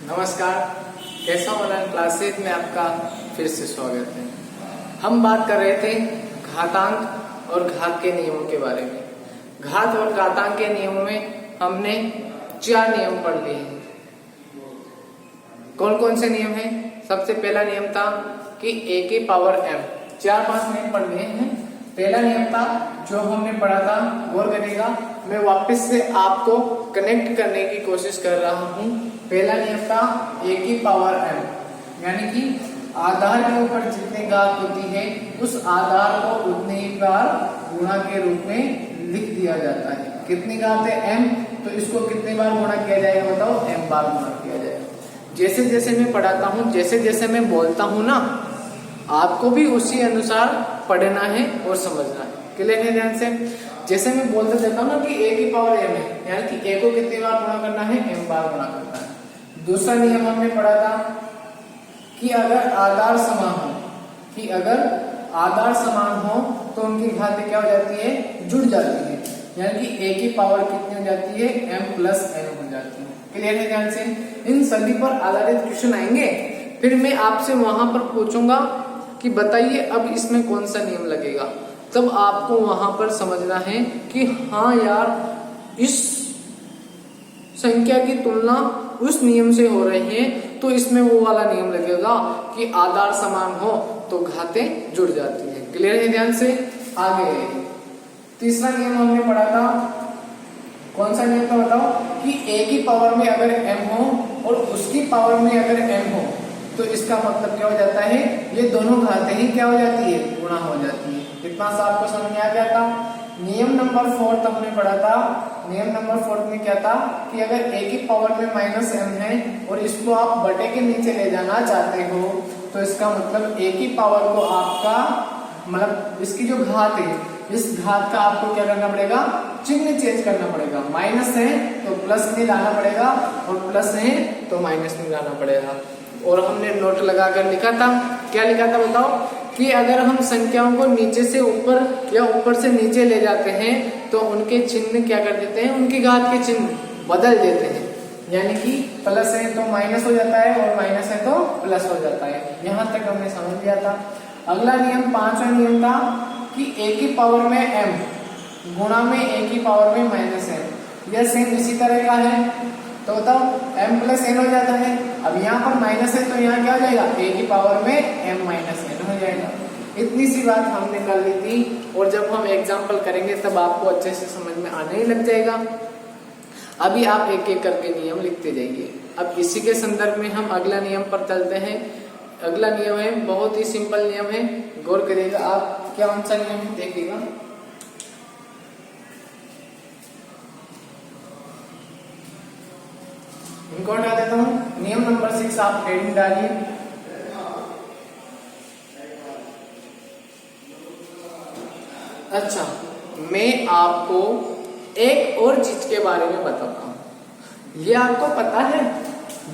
नमस्कार, कैसा online classes में आपका फिर से स्वागत है। हम बात कर रहे थे घातांक और घात के नियमों के बारे में। घात और घातांक के नियमों में हमने 4 नियम पढ़ लिए हैं। कौन कौन से नियम हैं? सबसे पहला नियम था कि a की पावर m। 4-5 नियम पढ़ लिए हैं। पहला नियम था जो हमने पढ़ा था, गौर करिएगा, मैं वापस से आपको कनेक्ट करने की कोशिश कर रहा हूँ। पहला नियम था a की पावर m, यानी कि आधार के ऊपर जितनी घात होती है उस आधार को उतने ही बार गुणा के रूप में लिख दिया जाता है। कितनी घात है m, तो इसको कितनी बार गुणा किया जाएगा बताओ? m बार गुणा किया जाएगा। जैसे जैसे मैं पढ़ाता हूँ, जैसे जैसे मैं बोलता हूँ ना, आपको भी उसी अनुसार पढ़ना है और समझना है। क्लियर है? ध्यान से जैसे मैं बोलते देता हूँ ना कि a की पावर m है, यानी कि a को कितनी बार गुणा करना है? m बार गुणा करना है। दूसरा नियम हमने पढ़ा था कि अगर आधार समान हो तो उनकी घातें क्या हो जाती है? जुड़ जाती है, यानी कि a की पावर कितनी हो जाती है? m प्लस n हो जाती है। क्लियर है? ध्यान से इन सभी पर आधारित क्वेश्चन आएंगे, फिर मैं आपसे वहां पर पूछूंगा कि बताइए अब इसमें कौन सा नियम लगेगा। तब आपको वहां पर समझना है कि हाँ यार, इस संख्या की तुलना उस नियम से हो रही है तो इसमें वो वाला नियम लगेगा कि आधार समान हो तो घातें जुड़ जाती है। क्लियर है? ध्यान से आगे तीसरा नियम हमने पढ़ा था। कौन सा नियम था बताओ? कि a की पावर में अगर m हो और उसकी पावर में अगर m हो तो इसका मतलब क्या हो जाता है? ये दोनों घातें ही क्या हो जाती है? गुणा हो जाती है। इतना सा आपको समझ में आ गया था। नियम नंबर 4 हमने पढ़ा था। नियम नंबर 4 में क्या था कि अगर a की पावर में -m है और इसको आप बटे के नीचे ले जाना चाहते हो तो इसका मतलब a की पावर को आपका मतलब इसकी जो घात है, इस घात का आपको क्या करना पड़ेगा? चिन्ह चेंज करना पड़ेगा। माइनस है तो प्लस में लाना पड़ेगा और प्लस है तो माइनस में लाना पड़ेगा। और हमने नोट लगाकर लिखा था, क्या लिखा था बताओ? कि अगर हम संख्याओं को नीचे से ऊपर या ऊपर से नीचे ले जाते हैं तो उनके चिन्ह क्या कर देते हैं? उनकी घात के चिन्ह बदल देते हैं, यानी कि प्लस है तो माइनस हो जाता है और माइनस है तो प्लस हो जाता है। यहां तक हमने समझ लिया था। अगला नियम 5वां नियम था कि a की पावर में m गुणा में a की पावर में -m। यह सेम इसी तरह का है, तो बताओ m प्लस n हो जाता है। अब यहाँ पर माइनस है तो यहाँ क्या हो जाएगा? a की पावर में m माइनस n हो जाएगा। इतनी सी बात हमने कर ली थी और जब हम एग्जाम्पल करेंगे तब आपको अच्छे से समझ में आने ही लग जाएगा। अभी आप एक एक करके नियम लिखते जाइए। अब इसी के संदर्भ में हम अगला नियम पर चलते हैं। अगला नियम है, बहुत ही सिंपल नियम है, गौर करिएगा आप। क्या कौन सा नियम है देखिएगा। इनको हटा देता हूं। नियम नंबर 6 आप हेडिंग डालिए। अच्छा, मैं आपको एक और चीज के बारे में बताता हूं। ये आपको पता है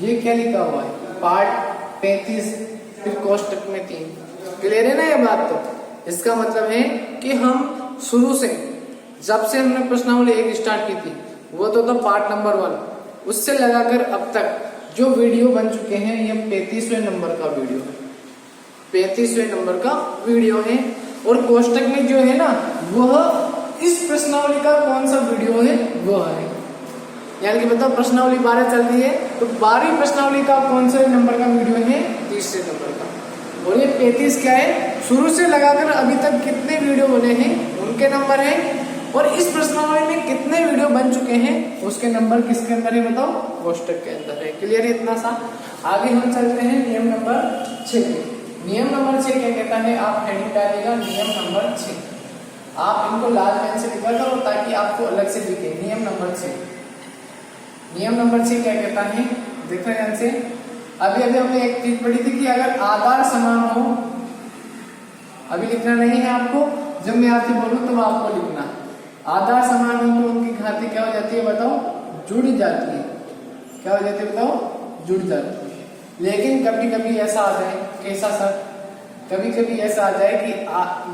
ये क्या लिखा हुआ है? पार्ट 33 फिर कोष्टक में 3। क्लियर है ना ये बात? तो इसका मतलब है कि हम शुरू से जब से हमने प्रश्नावली 1 स्टार्ट की थी वो तो था पार्ट नंबर 1, उससे लगाकर अब तक जो वीडियो बन चुके हैं ये 35वें नंबर का वीडियो है। 35वें नंबर का वीडियो है और कोष्टक में जो है ना वह इस प्रश्नावली का कौन सा वीडियो है वह है। यानी कि बताओ प्रश्नावली 12 चल रही है तो 12वीं प्रश्नावली का कौन सा नंबर का वीडियो है? 30वें नंबर का। और ये 35 क्या है? शुरू से लगाकर अभी तक कितने वीडियो बने हैं उनके नंबर है, और इस प्रश्नावली में कितने वीडियो बन चुके हैं उसके नंबर किसके अंदर है बताओ? कोष्टक के अंदर है। क्लियर है इतना सा? आगे हम चलते हैं नियम नंबर 6। नियम नंबर 6 क्या कहता है? आप हेडिंग डालिएगा नियम नंबर 6। आप इनको लाल पेन से लिखा करो ताकि आपको अलग से दिखे। नियम नंबर 6। नियम नंबर 6 क्या कहता है? देखो ध्यान से। अभी हमने एक चीज पढ़ी थी कि अगर आधार समान हो, अभी लिखना नहीं है आपको, जब मैं आपसे बोलूं तब आपको लिखना। आधार समान हो तो उनकी घातें क्या हो जाती है बताओ? जुड़ जाती है। क्या हो जाती है बताओ? जुड़ जाती है। लेकिन कभी कभी ऐसा आ जाए, कैसा सर? कभी कभी ऐसा आ जाए कि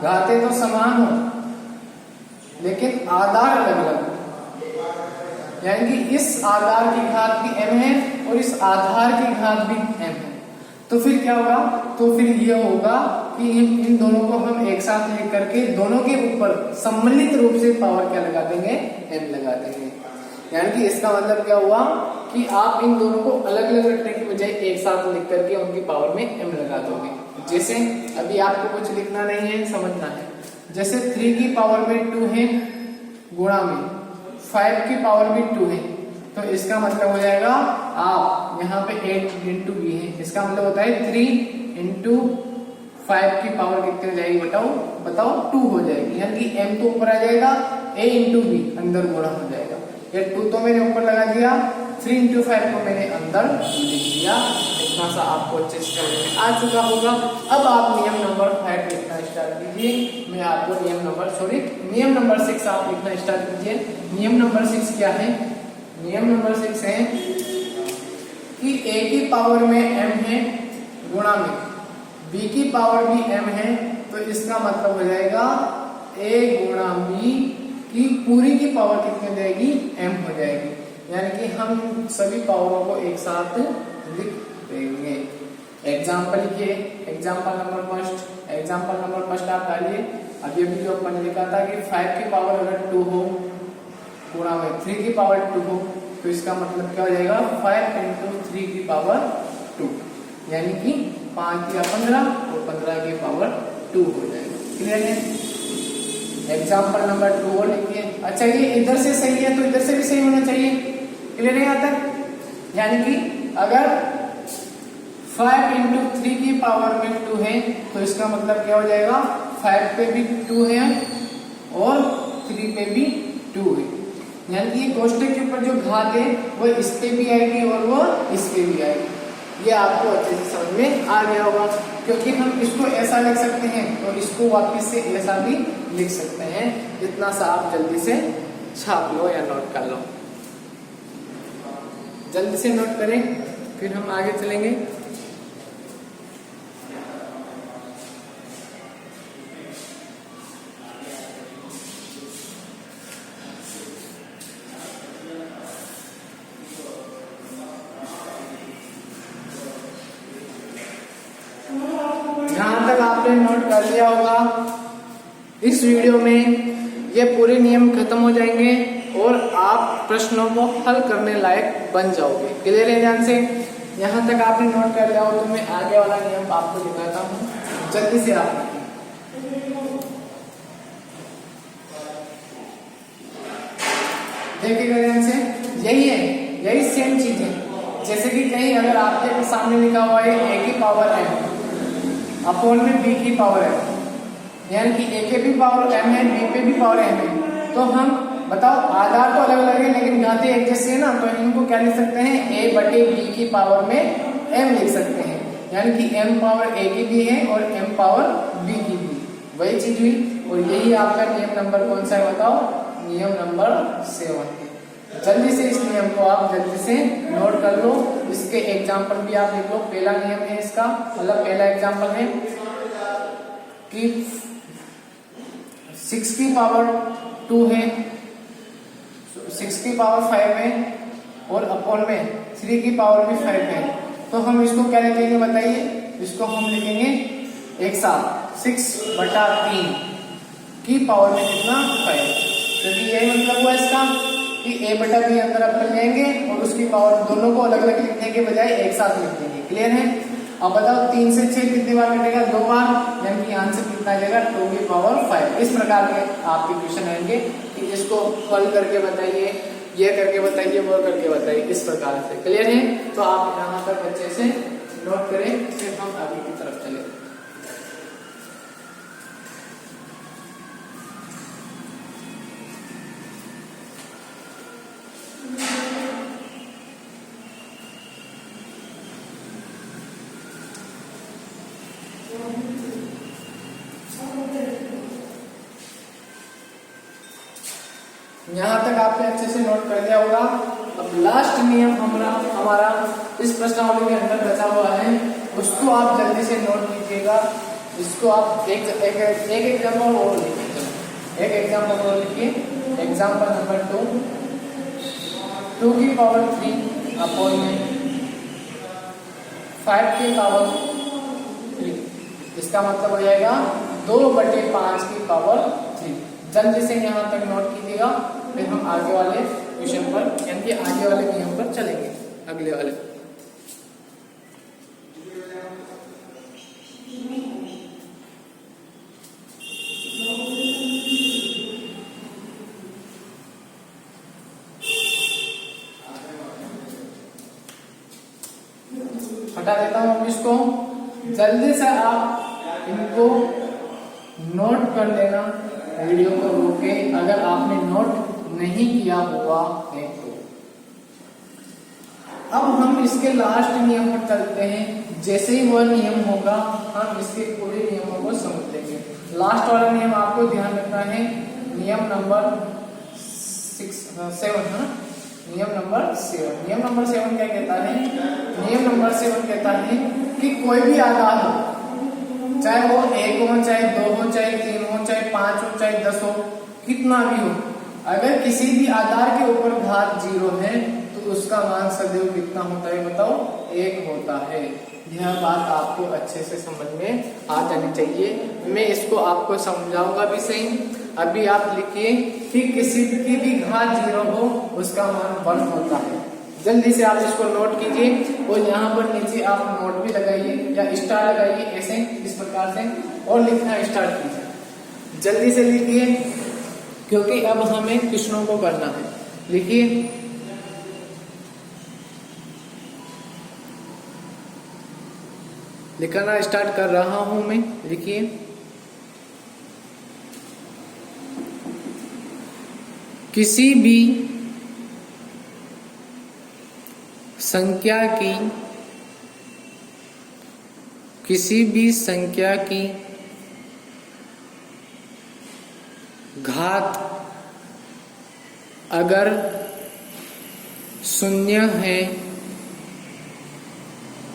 घातें तो समान हो लेकिन आधार अलग अलग हो। यानी कि इस आधार की घात भी m है और इस आधार की घात भी m है। तो फिर क्या होगा, तो फिर ये होगा कि इन दोनों को हम एक साथ लिख करके दोनों के ऊपर सम्मिलित रूप से पावर क्या लगा देंगे, m लगा देंगे। यानी कि इसका मतलब क्या हुआ कि आप इन दोनों को अलग अलग रखने की बजाय एक साथ लिख करके उनकी पावर में m लगा दोगे। जैसे अभी आपको कुछ लिखना नहीं है, समझना है। जैसे 3 की पावर में 2 है गुणा में 5 की पावर भी 2 है, तो इसका मतलब हो जाएगा आप यहाँ पे 8 इंटू बी है, इसका मतलब होता है 3 इंटू 5 की पावर कितनी हो जाएगी, बताओ 2 हो जाएगी। यानी कि m तो ऊपर आ जाएगा, a इंटू बी अंदर गुणा हो जाएगा। ये 2 तो मैंने ऊपर लगा दिया, 3 इंटू 5 को मैंने अंदर लिख दिया। इतना सा आपको अच्छे से समझ में आ चुका होगा। अब आप नियम नंबर 5 लिखना स्टार्ट कीजिए। मैं आपको नियम नंबर 6 आप लिखना स्टार्ट कीजिए। नियम नंबर 6 क्या है? नियम नंबर 6 है कि a की पावर में m है गुणा में b की पावर भी m है, तो इसका मतलब हो जाएगा a गुणा b की पूरी की पावर कितनी हो जाएगी, m हो जाएगी। यानी कि हम सभी पावरों को एक साथ लिख देंगे। एग्जाम्पल लिखिए, एग्जाम्पल नंबर फर्स्ट आप डालिए। अभी जो अपन ने लिखा था कि 5 की पावर अगर 2 हो गुणा में 3 की पावर 2 हो, तो इसका मतलब क्या हो जाएगा, 5 इंटू 3 की पावर 2, यानी कि 5 या 15 और 15 की पावर 2 हो जाएगा। क्लियर है? एग्जाम्पल नंबर 2 और लिखिए। अच्छा, ये इधर से सही है तो इधर से भी सही होना चाहिए। क्लियर है यहाँ तक? यानी कि अगर 5 इंटू 3 की पावर में 2 है, तो इसका मतलब क्या हो जाएगा, 5 पे भी 2 है और 3 पे भी 2 है। यानी कि कोष्टक के ऊपर जो घात है वो इस पे भी आएगी और वो इस पे भी आएगी। ये आपको अच्छे से समझ में आ गया होगा, क्योंकि हम इसको ऐसा लिख सकते हैं और इसको वापस से ऐसा भी लिख सकते हैं। इतना सा आप जल्दी से छाप लो या नोट कर लो। जल्दी से नोट करें, फिर हम आगे चलेंगे। जहां तक आपने नोट कर लिया होगा, इस वीडियो में ये पूरे नियम खत्म हो जाएंगे और आप प्रश्नों को हल करने लायक बन जाओगे। क्लियर है ध्यान से? यहाँ तक आपने नोट कर लिया हो तो मैं आगे वाला नियम आपको दिखाता हूँ, जल्दी से आप देखिएगा ध्यान से। यही है, यही सेम चीज है। जैसे कि कहीं अगर आपके सामने लिखा हुआ है a की पावर m अपॉन में b की पावर m, यानी कि a के भी पावर m है, b पे भी पावर m है, तो हम बताओ आधार तो अलग अलग है लेकिन घातें एक जैसी है ना, तो इनको क्या लिख सकते हैं, a बटे b की पावर में m लिख सकते हैं। यानी कि m पावर a की भी है और m पावर b की भी, वही चीज हुई। और यही आपका नियम नंबर कौन सा है बताओ, नियम नंबर 7। जल्दी से इस नियम को आप जल्दी से नोट कर लो। इसके एग्जाम्पल भी आप लिख लो। पहला नियम है इसका, मतलब पहला एग्जाम्पल है कि 6 की पावर 2 है, 6 की पावर 5 है और अपॉन में 3 की पावर भी 5 है, तो हम इसको क्या लिखेंगे बताइए? इसको हम लिखेंगे एक साथ 6/3 की पावर में कितना 5, क्योंकि यही मतलब हुआ इसका कि a बटा b अंदर अपन लेंगे और उसकी पावर दोनों को अलग अलग लिखने के बजाय एक साथ लिख देंगे। क्लियर है? अब बताओ 3 से 6 कितनी बार कटेगा, 2 बार, यानी कि आंसर कितना आ जाएगा 2 की पावर 5। इस प्रकार के आपके क्वेश्चन आएंगे कि इसको हल करके बताइए, ये करके बताइए, वो करके बताइए, इस प्रकार से। क्लियर है? तो आप यहाँ तक अच्छे से नोट करें, फिर हम आगे की तरफ चले। यहाँ तक आपने अच्छे से नोट कर लिया होगा। अब लास्ट नियम हमारा इस प्रश्नावली के अंदर बचा हुआ है, उसको आप जल्दी से नोट कीजिएगा। इसको आप एक एग्जाम्पल और लिखिए। एक एग्जाम्पल और लिखिए, एग्जाम्पल नंबर 2। 2 की पावर 3 अपॉन में 5 की पावर 3, इसका मतलब हो जाएगा 2/5 की पावर 3। जल्दी से यहाँ तक नोट कीजिएगा, फिर हम आगे वाले क्वेश्चन पर यानी कि आगे वाले नियम पर चलेंगे, अगले वाले। हटा देता हूं अब इसको। जल्दी से आप इनको नोट कर लेना वीडियो को रोके, अगर आपने नोट नहीं किया हुआ है तो। अब हम इसके लास्ट नियम पर चलते हैं। जैसे ही वह नियम होगा हम इसके पूरे नियमों को समझ लेंगे। लास्ट वाला नियम आपको ध्यान रखना है, नियम नंबर 7 है। नियम नंबर 7, नियम नंबर 7 क्या कहता है? नियम नंबर 7 कहता है कि कोई भी आधार हो, चाहे वो 1 हो, चाहे 2 हो, चाहे 3 हो, चाहे 5 हो, चाहे 10 हो, कितना भी हो, अगर किसी भी आधार के ऊपर घात 0 है तो उसका मान सदैव कितना होता है बताओ? 1 होता है। यह बात आपको अच्छे से समझ में आ जानी चाहिए। मैं इसको आपको समझाऊंगा भी सही। अभी आप लिखिए कि किसी की भी घात 0 हो उसका मान 1 होता है। जल्दी से आप इसको नोट कीजिए और यहाँ पर नीचे आप नोट भी लगाइए या स्टार लगाइए, ऐसे इस प्रकार से, और लिखना स्टार्ट कीजिए। जल्दी से लिखिए क्योंकि अब हमें क्वेश्चनों को करना है। लिखिए लिखना स्टार्ट कर रहा हूं मैं। लिखिए किसी भी संख्या की घात अगर 0 है,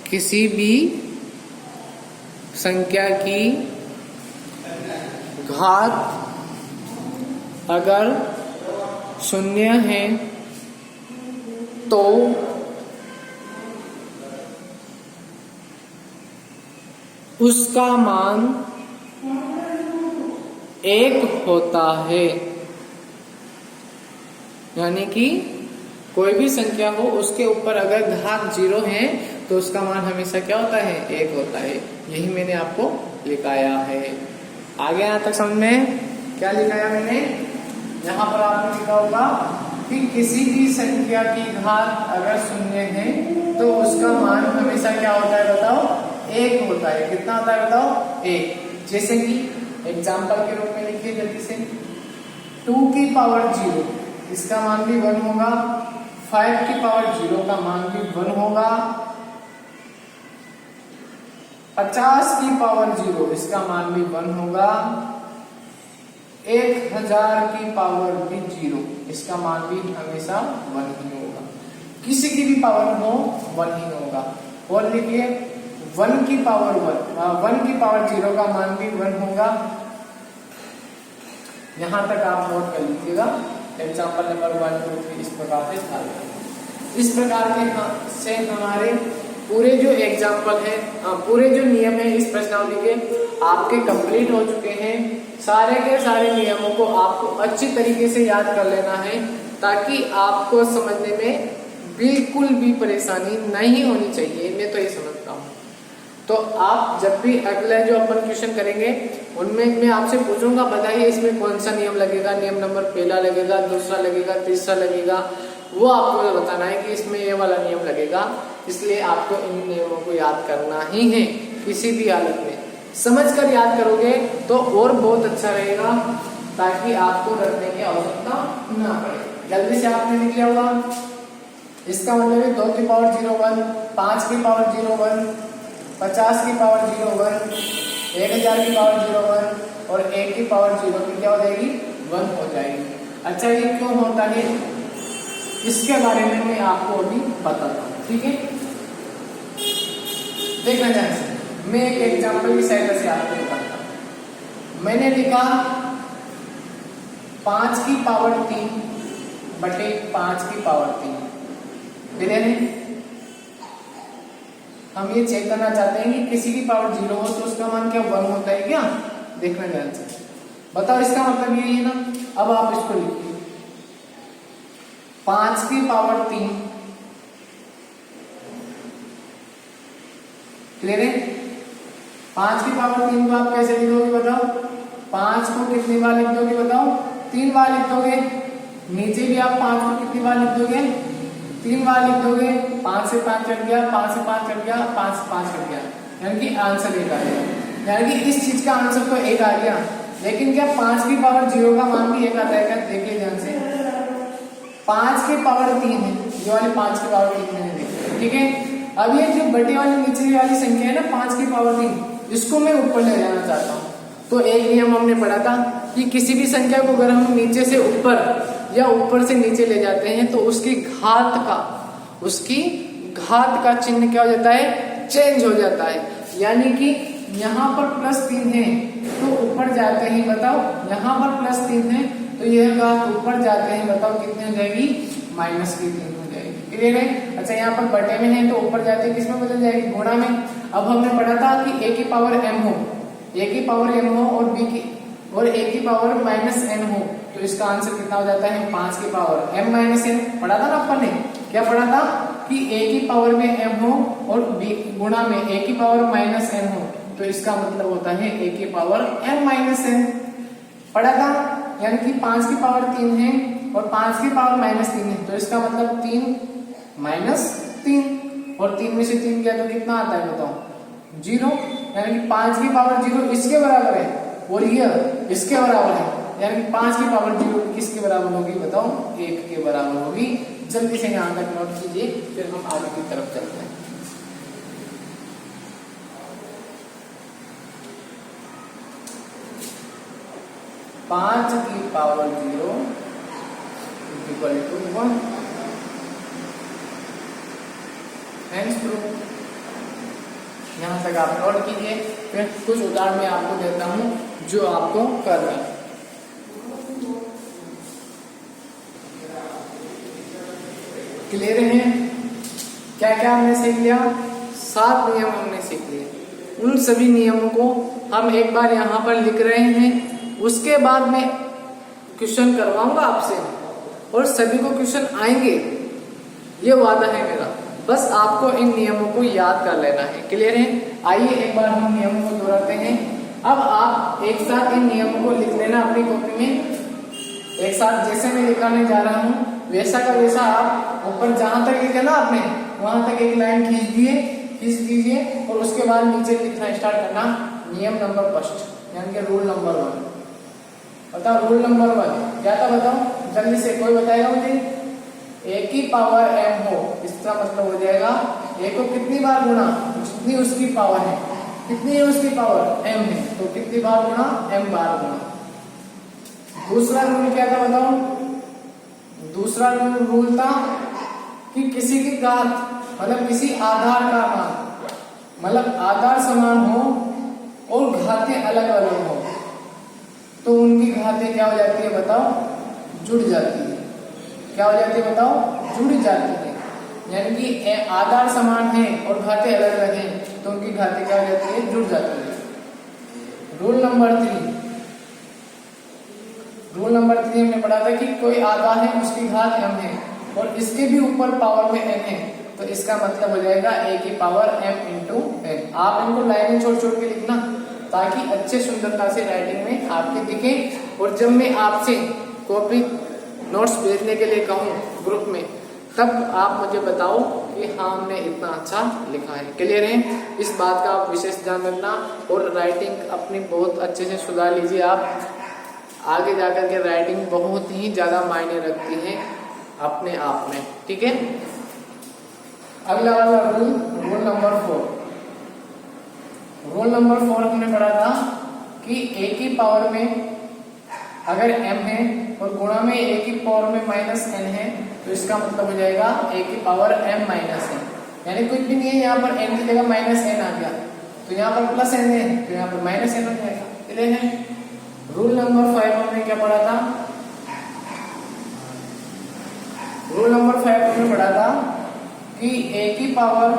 किसी भी संख्या की घात अगर 0 है तो उसका मान 1 होता है। यानी कि कोई भी संख्या हो उसके ऊपर अगर घात 0 है तो उसका मान हमेशा क्या होता है? 1 होता है। यही मैंने आपको लिखाया है। आगे यहाँ तक समझ में क्या लिखाया मैंने? यहाँ पर आपने लिखा होगा कि किसी भी संख्या की घात अगर 0 है तो उसका मान हमेशा क्या होता है बताओ? 1 होता है। कितना होता है बताओ? 1। जैसे कि एग्जाम्पल के रूप में लिखिए जल्दी से, 2 की पावर 0 इसका मान भी 1 होगा, 5 की पावर 0 का मान भी 1 होगा, 50 की पावर 0 इसका मान भी 1 होगा, 1000 की पावर भी 0 इसका मान भी हमेशा 1 ही होगा। किसी की भी पावर हो 1 ही होगा। और लिखिए 1 की पावर 0 का मान भी 1 होगा। यहां तक आप नोट कर लीजिएगा। एग्जाम्पल नंबर 1, 2, 3 इस प्रकार से था। इस प्रकार के से हमारे पूरे जो एग्जाम्पल है, पूरे जो नियम है इस प्रश्नावली के आपके कंप्लीट हो चुके हैं। सारे के सारे नियमों को आपको अच्छी तरीके से याद कर लेना है ताकि आपको समझने में बिल्कुल भी परेशानी नहीं होनी चाहिए। मैं तो ये समझता हूँ। तो आप जब भी अगला जो अपन क्वेश्चन करेंगे उनमें मैं आपसे पूछूंगा बताइए इसमें कौन सा नियम लगेगा, नियम नंबर पहला लगेगा, दूसरा लगेगा, तीसरा लगेगा, वो आपको बताना है कि इसमें ये वाला नियम लगेगा। इसलिए आपको इन नियमों को याद करना ही है। किसी भी हालत में समझकर याद करोगे तो और बहुत अच्छा रहेगा ताकि आपको रटने की आवश्यकता ना पड़े। जल्दी से आपने लिख लिया होगा। इसका मतलब है 2 की पावर 0 1, 5 की पावर 0 1, 50 की पावर 0 1, 1000 की पावर 0 1 और 1 की पावर 0 की क्या हो जाएगी? 1 हो जाएगी। अच्छा ये क्यों होता है इसके बारे में मैं आपको अभी बताता हूँ। ठीक है, देखना ध्यान से। मैं एक एग्जाम्पल की सहायता से आपको बताता हूँ। मैंने लिखा 5 की पावर 3 बटे 5 की पावर 3 क्लियर है? हम ये चेक करना चाहते हैं कि किसी की पावर 0 हो तो उसका मान क्या 1 होता है क्या? देखना ध्यान से, बताओ इसका मतलब यही है ना। अब आप इसको लिखिए 5 की पावर 3, क्लियर है? 5 की पावर 3 को आप कैसे लिखोगे बताओ? 5 को कितनी बार लिख दोगे बताओ? 3 बार लिख दोगे। नीचे भी आप 5 को कितनी बार लिख दोगे? 3 बार लिख दोगे। 5 से 5 कट गया, 5 से 5 कट गया, 5 से 5 कट गया, यानी कि आंसर 1 आ गया। यानी कि इस चीज का आंसर तो 1 आ गया, लेकिन क्या 5 की पावर 0 का मान भी 1 आता है क्या? देखिए ध्यान से, 5 की पावर 3 है, ये वाली 5 की पावर 3 मैंने देखी, ठीक है। अब ये जो बटे वाली नीचे वाली संख्या है ना 5 की पावर 3, इसको मैं ऊपर ले जाना चाहता हूँ। तो एक नियम हमने पढ़ा था कि किसी भी संख्या को अगर हम नीचे से ऊपर या ऊपर से नीचे ले जाते हैं तो उसकी घात का चिन्ह क्या हो जाता है? चेंज हो जाता है। यानी कि यहाँ पर +3 है तो ऊपर जाते ही बताओ, यहाँ पर +3 है तो यह घात ऊपर जाते हैं बताओ कितनी हो जाएगी? -3 हो जाएगी, क्लियर है? अच्छा यहाँ पर बटे में है तो ऊपर जाते किस में बदल जाएगी? गुणा में। अब हमने पढ़ा था कि a की पावर m हो, a की पावर m हो और a की पावर -n हो तो इसका आंसर कितना हो जाता है? 5 की पावर m - n। पढ़ा था ना अपन ने, क्या पढ़ा था कि a की पावर में m हो और b गुणा में a की पावर -n हो तो इसका मतलब होता है a की पावर m - n। पढ़ा था, यानी कि 5 की पावर 3 है और 5 की पावर -3 है तो इसका मतलब 3 - 3 और 3 में से 3 गया तो कितना आता है बताओ? 0। यानी कि 5 की पावर 0 इसके बराबर है और यह इसके बराबर है, यानी कि 5 की पावर 0 किसके बराबर होगी बताओ? 1 के बराबर होगी। जल्दी से यहाँ तक नोट कीजिए, फिर हम आगे की तरफ चलते हैं। पांच की power 0 equal to 1। Hence proof. यहाँ तक आप नोट कीजिए, फिर कुछ उदाहरण मैं आपको देता हूँ जो आपको करना है। क्लियर है? क्या क्या हमने सीख लिया? 7 नियम हमने सीख लिए। उन सभी नियमों को हम एक बार यहाँ पर लिख रहे हैं, उसके बाद मैं क्वेश्चन करवाऊंगा आपसे और सभी को क्वेश्चन आएंगे, ये वादा है मेरा। बस आपको इन नियमों को याद कर लेना है। क्लियर है? आइए एक बार हम नियमों को दोहराते हैं। अब आप एक साथ इन नियमों को लिख लेना अपनी कॉपी में, एक साथ जैसे मैं लिखाने जा रहा हूँ वैसा का वैसा आप ऊपर जहां तक लिखे ना आपने वहां तक एक लाइन खींच दीजिए और उसके बाद नीचे लिखना स्टार्ट करना। नियम नंबर 1, यानी कि रूल नंबर 1। बताओ रूल नंबर 1 क्या था? बताओ जल्दी से, कोई बताएगा मुझे? a की पावर m हो, इसका मतलब हो जाएगा a को कितनी बार गुणा? जितनी उसकी पावर है। कितनी है उसकी पावर? m है, तो कितनी बार गुणा? m बार गुणा। दूसरा रूल क्या था बताओ? दूसरा रूल था कि किसी की घात मतलब किसी आधार का मान, मतलब आधार समान हो और घातें अलग अलग हो तो उनकी घातें क्या हो जाती है बताओ? जुड़ जाती है। क्या हो जाती है बताओ? जुड़ जाती है। यानी कि आधार समान है और घातें अलग अलग हैं तो उनकी घातें क्या हो जाती है? जुड़ जाती है। रूल नंबर 3 हमने पढ़ा था कि कोई आधा है उसकी घात m है और इसके भी ऊपर पावर में n है तो इसका मतलब हो जाएगा a की पावर m इंटू n। आप इनको लाइनें छोड़ छोड़ के लिखना ताकि अच्छे सुंदरता से राइटिंग में आपके दिखे। और जब मैं आपसे कॉपी नोट्स भेजने के लिए कहूँ ग्रुप में तब आप मुझे बताओ कि हाँ हमने इतना अच्छा लिखा है। क्लियर है? इस बात का आप विशेष ध्यान रखना और राइटिंग अपनी बहुत अच्छे से सुधार लीजिए। आप आगे जाकर के राइटिंग बहुत ही ज्यादा मायने रखती है अपने आप में, ठीक है। अगला वाला rule, rule number 4। Rule number 4 हमने पढ़ा था कि a की पावर में अगर m है और गुणा में a की पावर में -n है तो इसका मतलब हो जाएगा a की पावर m माइनस n। यानी कुछ भी नहीं है, यहाँ पर n की जगह -n आ गया तो यहाँ पर +n है तो यहाँ पर -n हो जाएगा। क्लियर है? रूल नंबर 5 हमने क्या पढ़ा था? रूल नंबर 5 हमने पढ़ा था पावर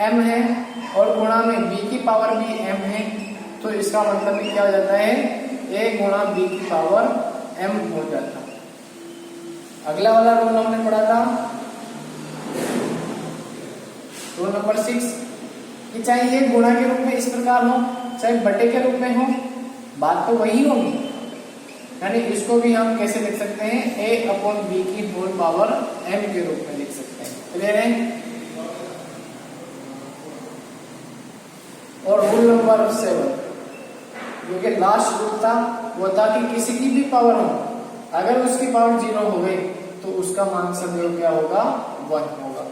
m है और गुणा में b की पावर भी m है, तो इसका मतलब भी क्या हो जाता है, a गुणा b की पावर m हो जाता है। अगला वाला रूल हमने पढ़ा था, रूल नंबर 6, कि चाहे ये गुणा के रूप में इस प्रकार हो, चाहे बटे के रूप में हो, बात तो वही होगी। यानी इसको भी हम कैसे लिख सकते हैं, a अपॉन b की होल पावर m के रूप में लिख सकते हैं। क्लियर है? और रूल नंबर 7, जो कि लास्ट रूल था, वो था कि किसी की भी पावर हो, अगर उसकी पावर 0 हो गई तो उसका मान सदैव क्या होगा, 1 होगा।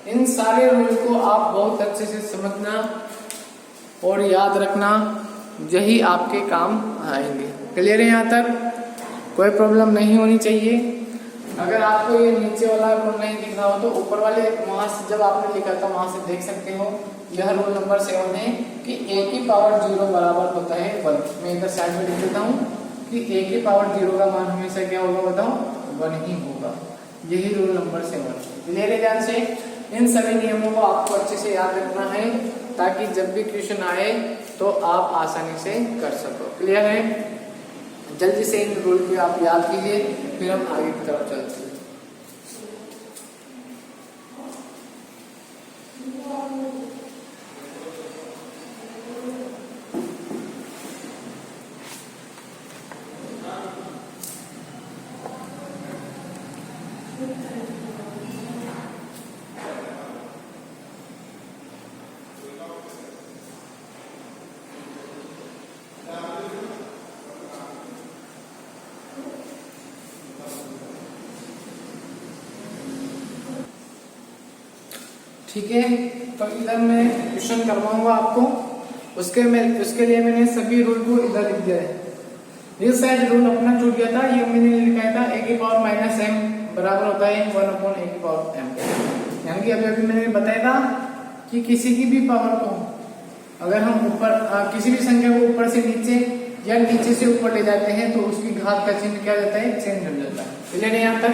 इन सारे रूल को आप बहुत अच्छे से समझना और याद रखना, यही आपके काम आएंगे। क्लियर है? यहाँ तक कोई प्रॉब्लम नहीं होनी चाहिए। अगर आपको ये नीचे वाला रूल नहीं दिख रहा हो तो ऊपर वाले वहां से जब आपने लिखा था वहां से देख सकते हो। यह रूल नंबर 7 है कि a की पावर 0 बराबर होता है 1। मैं इधर साइड में लिख देता हूँ कि a की पावर 0 का मान हमेशा क्या होगा, बताओ, 1 ही होगा। यही रूल नंबर 7। क्लियर है? ध्यान से इन सभी नियमों को आपको अच्छे से याद रखना है, ताकि जब भी क्वेश्चन आए तो आप आसानी से कर सको। क्लियर है? जल्दी से इन रूल को आप याद कीजिए, फिर हम आगे की तरफ चलते हैं। ठीक है, तो इधर मैं क्वेश्चन करवाऊंगा आपको। उसके लिए मैंने सभी रूल को इधर लिख दिया है। ये शायद रूल अपना छूट गया था, ये मैंने लिखा था a की पावर माइनस m बराबर होता है 1 अपॉन a की पावर m। यानी कि अभी मैंने बताया था कि किसी की भी पावर को अगर हम ऊपर किसी भी संख्या को ऊपर से नीचे या नीचे से ऊपर ले जाते हैं तो उसकी घात का चिन्ह क्या हो जाता है, चेंज हो जाता है। क्लियर है? यहाँ तक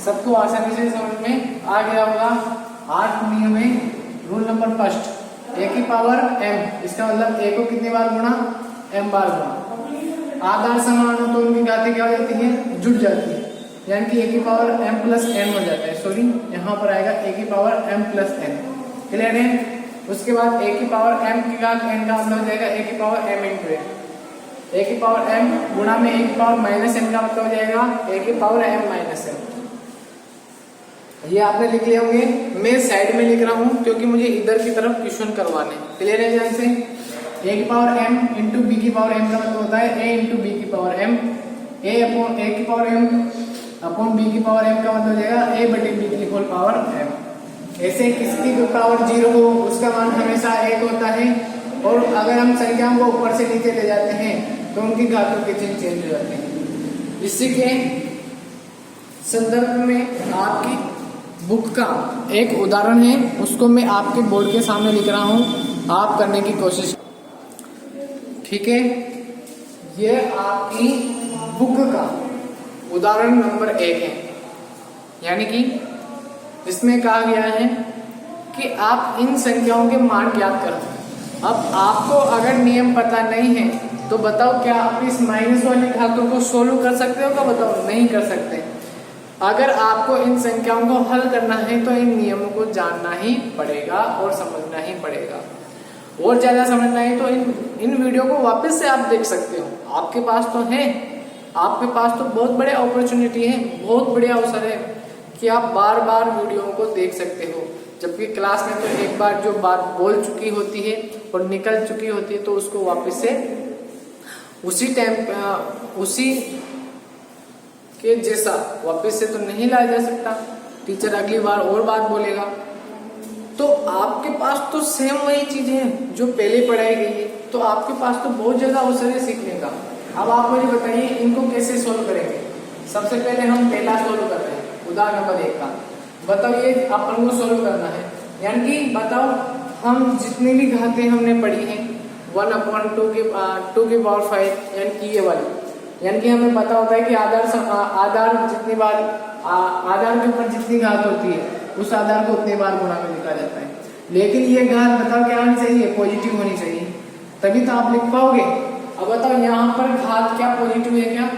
सबको आसानी से समझ में आ गया होगा। 8 नियम है। रूल नंबर 1, a की पावर m, इसका मतलब a को कितने बार गुणा, m बार गुणा। आधार समान हो तो उनकी घातें क्या हो जाती है, जुड़ जाती है। यानी कि a की पावर m प्लस n हो जाता है। सॉरी, यहाँ पर आएगा a की power m plus n। Clear है? उसके बाद a की पावर m की घात n का मतलब हो जाएगा a की पावर m इंटू a की पावर m गुणा में a की पावर माइनस n का मतलब हो जाएगा a की पावर m माइनस n। ये आपने लिख लिए होंगे। मैं साइड में लिख रहा हूँ क्योंकि मुझे इधर की तरफ क्वेश्चन करवाने। क्लियर है? ध्यान से a की पावर m इंटू b की पावर m का मतलब होता है a इंटू b की power m। a upon a की पावर m अपॉन b की पावर m का मतलब हो जाएगा a बटे b की होल पावर m। ऐसे किसी की पावर 0 हो उसका मान हमेशा 1 होता है, और अगर हम संख्याओं को ऊपर से नीचे ले जाते हैं तो उनकी घातों के चिन्ह चेंज हो जाते हैं। इसी के संदर्भ में आपकी बुक का एक उदाहरण है, उसको मैं आपके बोर्ड के सामने लिख रहा हूँ, आप करने की कोशिश। ठीक है, ये आपकी बुक का उदाहरण नंबर 1 है। यानी कि इसमें कहा गया है कि आप इन संख्याओं के मान ज्ञात करो। अब आपको अगर नियम पता नहीं है तो बताओ, क्या आप इस माइनस वाली घातों को सोल्व कर सकते हो? क्या बताओ? नहीं कर सकते। अगर आपको इन संख्याओं को हल करना है तो इन नियमों को जानना ही पड़ेगा और समझना ही पड़ेगा। और ज्यादा समझना है तो इन वीडियो को वापस से आप देख सकते हो। आपके पास तो है, आपके पास तो बहुत बड़े अपॉर्चुनिटी है, बहुत बढ़िया अवसर है कि आप बार बार वीडियो को देख सकते हो। जबकि क्लास में तो एक बार जो बात बोल चुकी होती है और निकल चुकी होती है तो उसको वापस से उसी टाइम उसी के जैसा वापस से तो नहीं लाया जा सकता। टीचर अगली बार और बात बोलेगा, तो आपके पास तो सेम वही चीजें हैं जो पहले पढ़ाई गई है, तो आपके पास तो बहुत ज्यादा अवसर है सीखने का। अब आप मुझे बताइए इनको कैसे सोल्व करेंगे। सबसे पहले हम पहला सोल्व कर रहे हैं, उदाहरण नंबर 1 का। बताओ, ये अपन को सोल्व करना है। यानी कि बताओ, हम जितनी भी घातें हमने पढ़ी हैं 1/2 की पावर 5, यानी कि ये वाली, यानी कि हमें पता होता है कि आधार जितनी बार आधार के ऊपर जितनी घात होती है उस आधार को उतनी बार गुणा में लिखा जाता है। लेकिन ये घात बताओ क्या होनी चाहिए, पॉजिटिव होनी चाहिए, तभी तो आप लिख पाओगे। अब बताओ यहाँ पर घात क्या पॉजिटिव है क्या,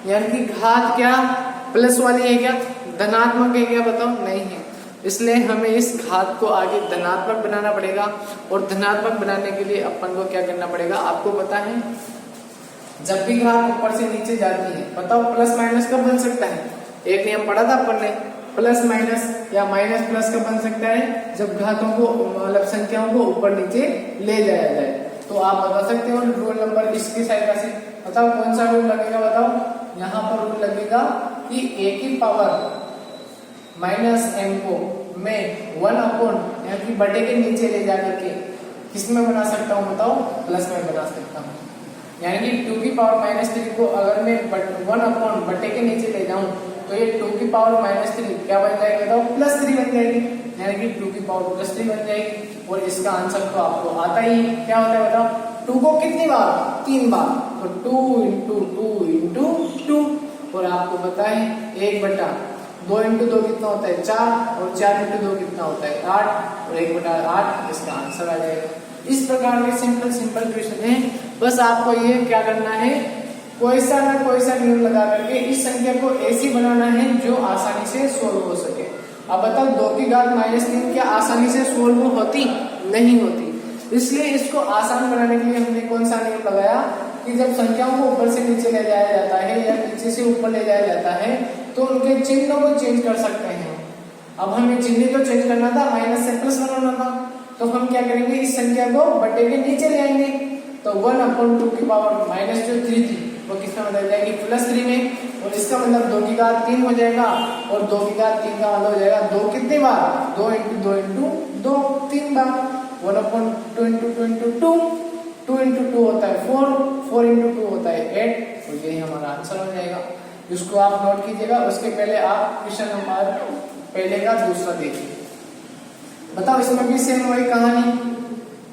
यानी कि घात क्या प्लस वाली है क्या, धनात्मक है क्या, बताओ नहीं है। इसलिए हमें इस घात को आगे धनात्मक बनाना पड़ेगा, और धनात्मक बनाने के लिए अपन को क्या करना पड़ेगा, आपको पता है जब भी घात ऊपर से नीचे जाती है, बताओ प्लस माइनस कब बन सकता है, एक नियम पढ़ा था अपन ने, प्लस माइनस या माइनस प्लस कब बन सकता है, जब घातों को मतलब संख्याओं को ऊपर नीचे ले जाया जाए। तो आप बता सकते हो रूल नंबर किसकी सहायता से, बताओ कौन सा रूल लगेगा, बताओ यहाँ पर रूल लगेगा कि a की पावर माइनस m को मैं 1 अपॉन यानी कि बटे के नीचे ले जाकर के किसमें बना सकता हूँ, बताओ प्लस में बना सकता हूँ। यानी कि 2 की पावर माइनस 3 को अगर मैं 1 अपॉन बटे के नीचे ले जाऊं तो ये 2 की पावर माइनस 3 क्या बन जाएगी, बताओ प्लस 3 बन जाएगी, यानी कि 2 की पावर प्लस 3 बन जाएगी। और इसका आंसर तो आपको आता ही क्या होता है, बताओ 2 को कितनी बार, 3 बार, तो 2 इंटू 2 इंटू 2, और आपको पता है 1 बटा 2 इंटू 2 कितना होता है 4, और 4 इंटू 2 कितना होता है 8, और 1 बटा 8 इसका आंसर आ जाएगा। इस प्रकार के सिंपल क्वेश्चन है, बस आपको ये क्या करना है, कोई सा नियम लगा करके इस संख्या को ऐसी बनाना है जो आसानी से सोल्व हो सके। अब बताओ 2 की घात माइनस 3 क्या आसानी से सोल्व होती, नहीं होती, इसलिए इसको आसान बनाने के लिए हमने कौन सा नियम लगाया कि जब संख्याओं को ऊपर से नीचे ले जाया जाता है या नीचे से ऊपर ले जाया जाता है तो उनके चिन्हों को चेंज कर सकते हैं। अब हमें चिन्ह तो चेंज करना था, माइनस से प्लस बनाना था, तो हम क्या करेंगे, इस संख्या को बटे के नीचे ले आएंगे, तो 1 अपॉन 2 की पावर माइनस जो 3 थी वो किसमें बदल जाएगी, प्लस 3 में, और इसका मतलब 2 की घात 3 हो जाएगा, और 2 की घात 3 का मतलब हो जाएगा 2 कितनी बार, 2 इंटू 2 इंटू 2 3 बार, 1 अपॉन 2 इंटू 2 इंटू 2, 2 इंटू 2 होता है 4, 4 इंटू 2 होता है 8, तो यही हमारा आंसर हो जाएगा। इसको आप नोट कीजिएगा, उसके पहले आप क्वेश्चन नंबर पहले का दूसरा देखिए। बताओ इसमें भी सेम वही कहानी,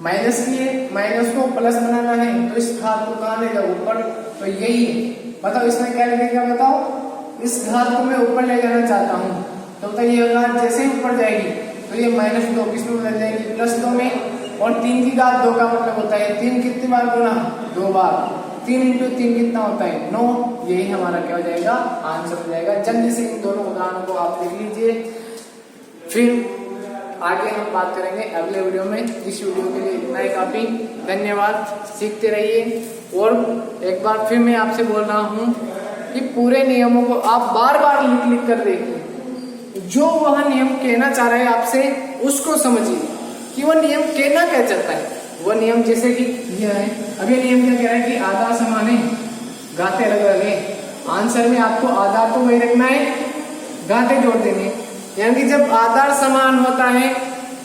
माइनस की है, माइनस को प्लस बनाना है तो इस घात को कहाँ ले जाओ, ऊपर, तो यही है। बताओ इसमें क्या लगेगा, बताओ इस घात को मैं ऊपर ले जाना चाहता हूँ, तो बताइए ये घात जैसे ही ऊपर जाएगी तो ये माइनस 2 किसमें बदल जाएगी, प्लस 2 में, और 3 की घात 2 का मतलब होता है 3 कितनी बार गुना, 2 बार, 3 इंटू 3 कितना होता है 9, यही हमारा क्या हो जाएगा, आंसर हो जाएगा। जल्दी से इन दोनों उदाहरणों को आप लिख लीजिए, फिर आगे हम बात करेंगे अगले वीडियो में। इस वीडियो के लिए इतना ही काफी, धन्यवाद, सीखते रहिए। और एक बार फिर मैं आपसे बोल रहा हूँ कि पूरे नियमों को आप बार बार लिख कर देखिए, जो वह नियम कहना चाह रहे हैं आपसे उसको समझिए कि वह नियम कहना क्या चाहता है। वह नियम जैसे कि यह है, अब ये नियम क्या कह रहा है कि आधार समान है, घातें अलग अलग है, आंसर में आपको आधार तो वही रखना है, घातें जोड़ देनी है। यानी कि जब आधार समान होता है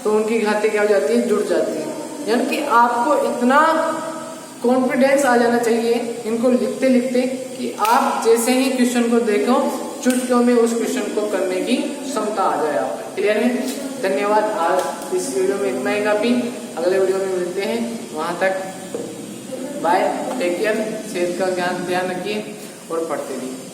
तो उनकी घातें क्या हो जाती है, जुड़ जाती है। यानी कि आपको इतना कॉन्फिडेंस आ जाना चाहिए इनको लिखते लिखते कि आप जैसे ही क्वेश्चन को देखो चुटकियों में उस क्वेश्चन को करने की क्षमता आ जाए आप। क्लियर है? धन्यवाद। आज इस वीडियो में इतना ही काफी, अगले वीडियो में मिलते हैं, वहां तक बाय, टेक केयर, सेहत का ध्यान रखिए और पढ़ते रहिए।